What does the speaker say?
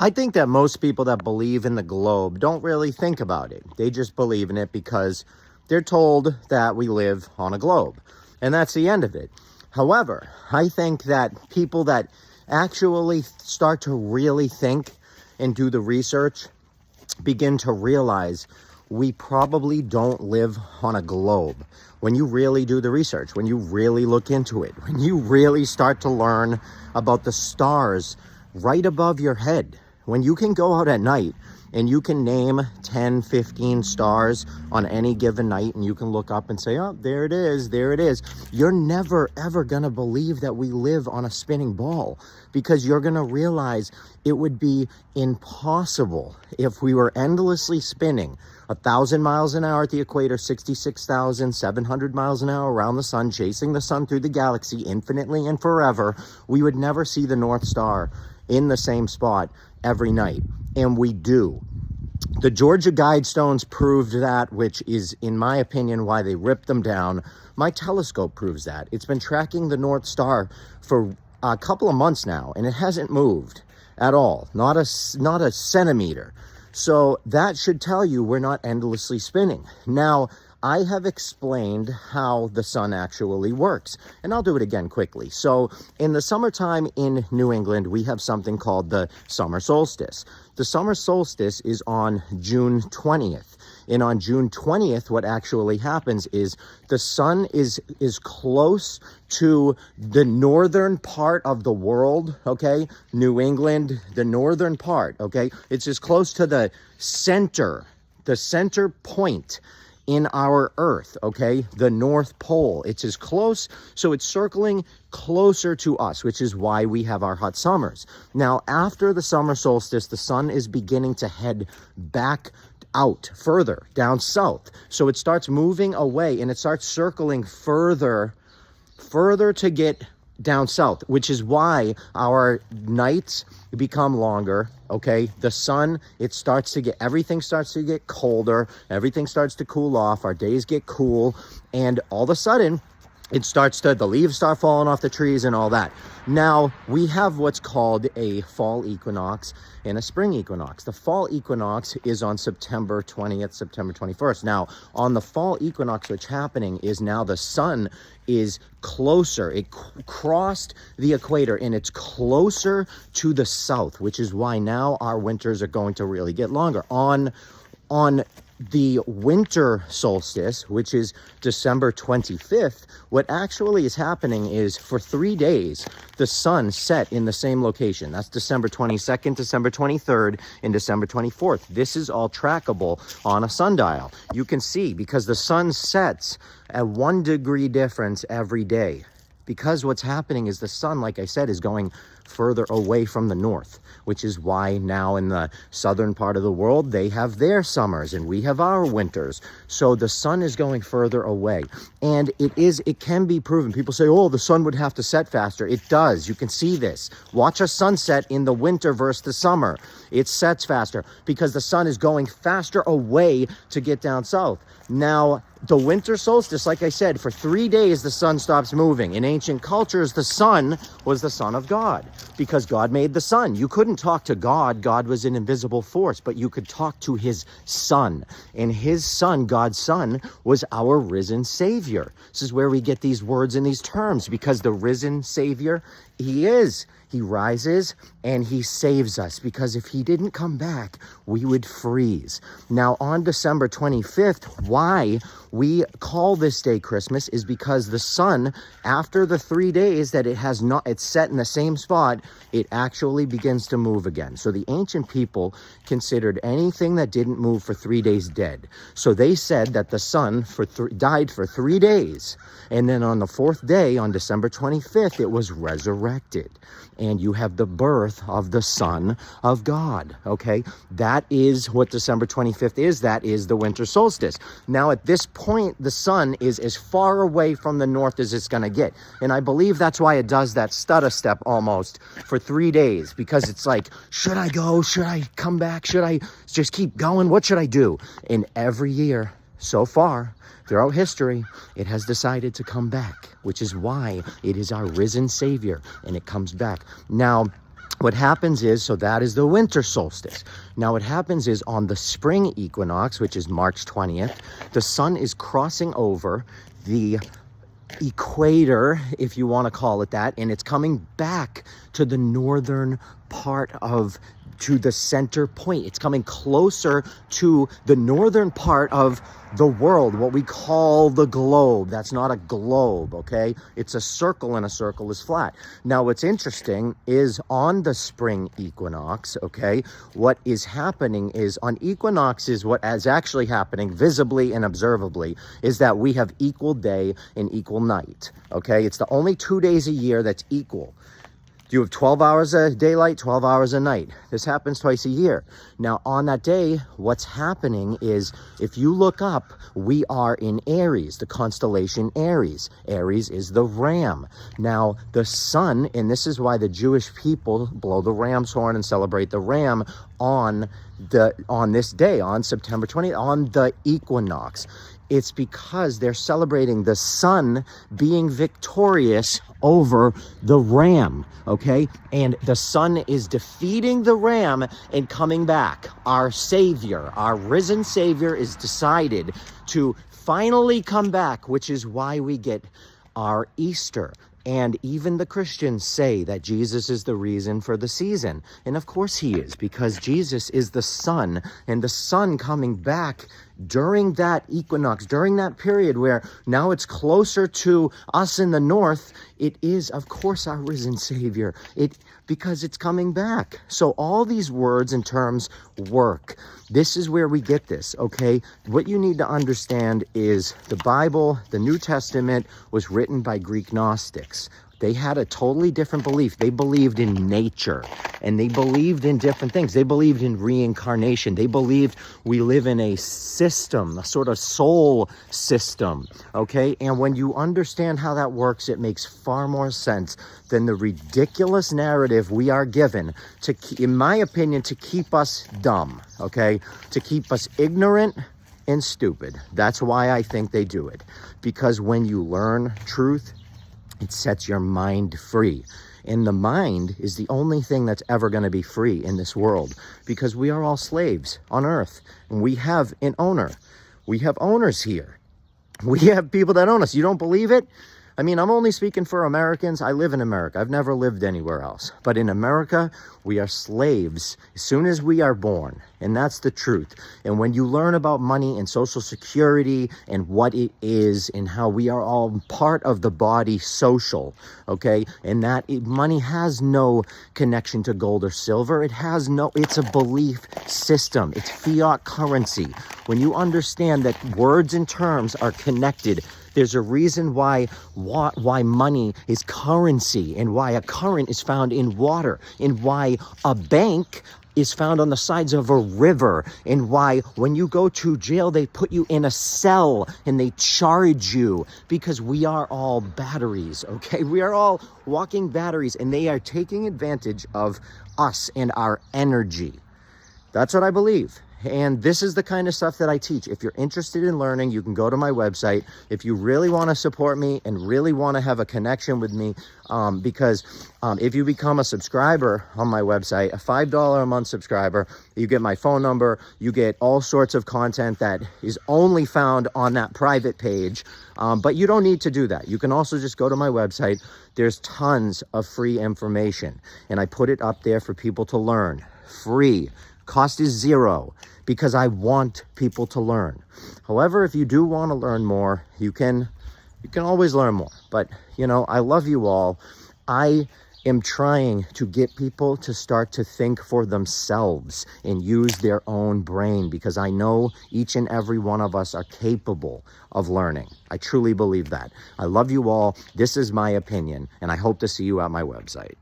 I think that most people that believe in the globe don't really think about it. They just believe in it because they're told that we live on a globe. And that's the end of it. However, I think that people that actually start to really think and do the research begin to realize we probably don't live on a globe. When you really do the research, when you really look into it, when you really start to learn about the stars right above your head, when you can go out at night and you can name 10, 15 stars on any given night, and you can look up and say, oh, there it is, there it is. You're never, ever gonna believe that we live on a spinning ball, because you're gonna realize it would be impossible if we were endlessly spinning 1,000 miles an hour at the equator, 66,700 miles an hour around the sun, chasing the sun through the galaxy infinitely and forever. We would never see the North Star in the same spot every night, and we do. The Georgia Guidestones proved that, which is, in my opinion, why they ripped them down. My telescope proves that. It's been tracking the North Star for a couple of months now, and it hasn't moved at all, not a centimeter. So that should tell you we're not endlessly spinning. Now, I have explained how the sun actually works, and I'll do it again quickly. So in the summertime in New England, we have something called the summer solstice. The summer solstice is on June 20th. And on June 20th, what actually happens is the sun is close to the northern part of the world, okay? New England, the northern part, okay? It's as close to the center point in our Earth, okay? The North Pole. It's as close, so it's circling closer to us, which is why we have our hot summers. Now, after the summer solstice, the sun is beginning to head back out further down south. So it starts moving away and it starts circling further to get down south, which is why our nights become longer, okay? The sun, everything starts to get colder, everything starts to cool off, our days get cool, and all of a sudden, the leaves start falling off the trees and all that. Now, we have what's called a fall equinox and a spring equinox. The fall equinox is on September 20th, September 21st. Now, on the fall equinox, what's happening is now the sun is closer. It crossed the equator and it's closer to the south, which is why now our winters are going to really get longer. On the winter solstice, which is December 25th, what actually is happening is for 3 days, the sun set in the same location. That's December 22nd, December 23rd, and December 24th. This is all trackable on a sundial. You can see because the sun sets at 1 degree difference every day. Because what's happening is the sun, like I said, is going further away from the north, which is why now in the southern part of the world, they have their summers and we have our winters. So the sun is going further away. And it can be proven. People say, oh, the sun would have to set faster. It does. You can see this. Watch a sunset in the winter versus the summer. It sets faster because the sun is going faster away to get down south. Now, the winter solstice, like I said, for 3 days, the sun stops moving. In ancient cultures, the sun was the son of God because God made the sun. You couldn't talk to God. God was an invisible force, but you could talk to his son. And his son, God's son, was our risen savior. This is where we get these words and these terms because the risen savior, he rises and he saves us because if he didn't come back, we would freeze. Now on December 25th, why we call this day Christmas is because the sun, after the 3 days that it's set in the same spot, it actually begins to move again. So the ancient people considered anything that didn't move for 3 days dead. So they said that the sun died for 3 days. And then on the 4th day, on December 25th, it was resurrected. And you have the birth of the Son of God, okay? That is what December 25th is. That is the winter solstice. Now, at this point, the sun is as far away from the north as it's going to get. And I believe that's why it does that stutter step almost for 3 days. Because it's like, should I go? Should I come back? Should I just keep going? What should I do? And every year, so far, throughout history, it has decided to come back, which is why it is our risen Savior, and it comes back. Now, What happens is, so that is the winter solstice. Now what happens is on the spring equinox, which is March 20th, the sun is crossing over the equator, if you want to call it that, and it's coming back to the northern part to the center point. It's coming closer to the northern part of the world, what we call the globe. That's not a globe, okay? It's a circle, and a circle is flat. Now, what's interesting is on the spring equinox, okay, what is happening is on equinoxes, what is actually happening visibly and observably is that we have equal day and equal night, okay? It's the only 2 days a year that's equal. You have 12 hours of daylight, 12 hours a night. This happens twice a year. Now, on that day, what's happening is, if you look up, we are in Aries, the constellation Aries. Aries is the ram. Now, the sun, and this is why the Jewish people blow the ram's horn and celebrate the ram on this day, on September 20th, on the equinox. It's because they're celebrating the sun being victorious over the ram, okay? And the sun is defeating the ram and coming back. Our Savior, our risen Savior, is decided to finally come back, which is why we get our Easter. And even the Christians say that Jesus is the reason for the season. And of course he is, because Jesus is the sun, and the sun coming back during that equinox, during that period where now it's closer to us in the north, it is, of course, our risen Savior. Because it's coming back. So all these words and terms work. This is where we get this, okay? What you need to understand is the Bible, the New Testament, was written by Greek Gnostics. They had a totally different belief. They believed in nature, and they believed in different things. They believed in reincarnation. They believed we live in a system, a sort of soul system, okay? And when you understand how that works, it makes far more sense than the ridiculous narrative we are given, in my opinion, to keep us dumb, okay? To keep us ignorant and stupid. That's why I think they do it. Because when you learn truth, it sets your mind free. And the mind is the only thing that's ever going to be free in this world, because we are all slaves on earth, and we have an owner. We have owners here. We have people that own us. You don't believe it? I mean, I'm only speaking for Americans. I live in America. I've never lived anywhere else. But in America, we are slaves as soon as we are born. And that's the truth. And when you learn about money and Social Security and what it is and how we are all part of the body social, okay? And that money has no connection to gold or silver. It's a belief system. It's fiat currency. When you understand that words and terms are connected, there's a reason why money is currency, and why a current is found in water, and why a bank is found on the sides of a river, and why when you go to jail, they put you in a cell and they charge you, because we are all batteries, okay? We are all walking batteries, and they are taking advantage of us and our energy. That's what I believe. And this is the kind of stuff that I teach. If you're interested in learning, you can go to my website. If you really want to support me and really want to have a connection with me, because if you become a subscriber on my website, a $5 a month subscriber, you get my phone number, you get all sorts of content that is only found on that private page. But you don't need to do that. You can also just go to my website. There's tons of free information, and I put it up there for people to learn. Free. Cost is zero, because I want people to learn. However, if you do want to learn more, you can always learn more. But, I love you all. I am trying to get people to start to think for themselves and use their own brain, because I know each and every one of us are capable of learning. I truly believe that. I love you all. This is my opinion, and I hope to see you at my website.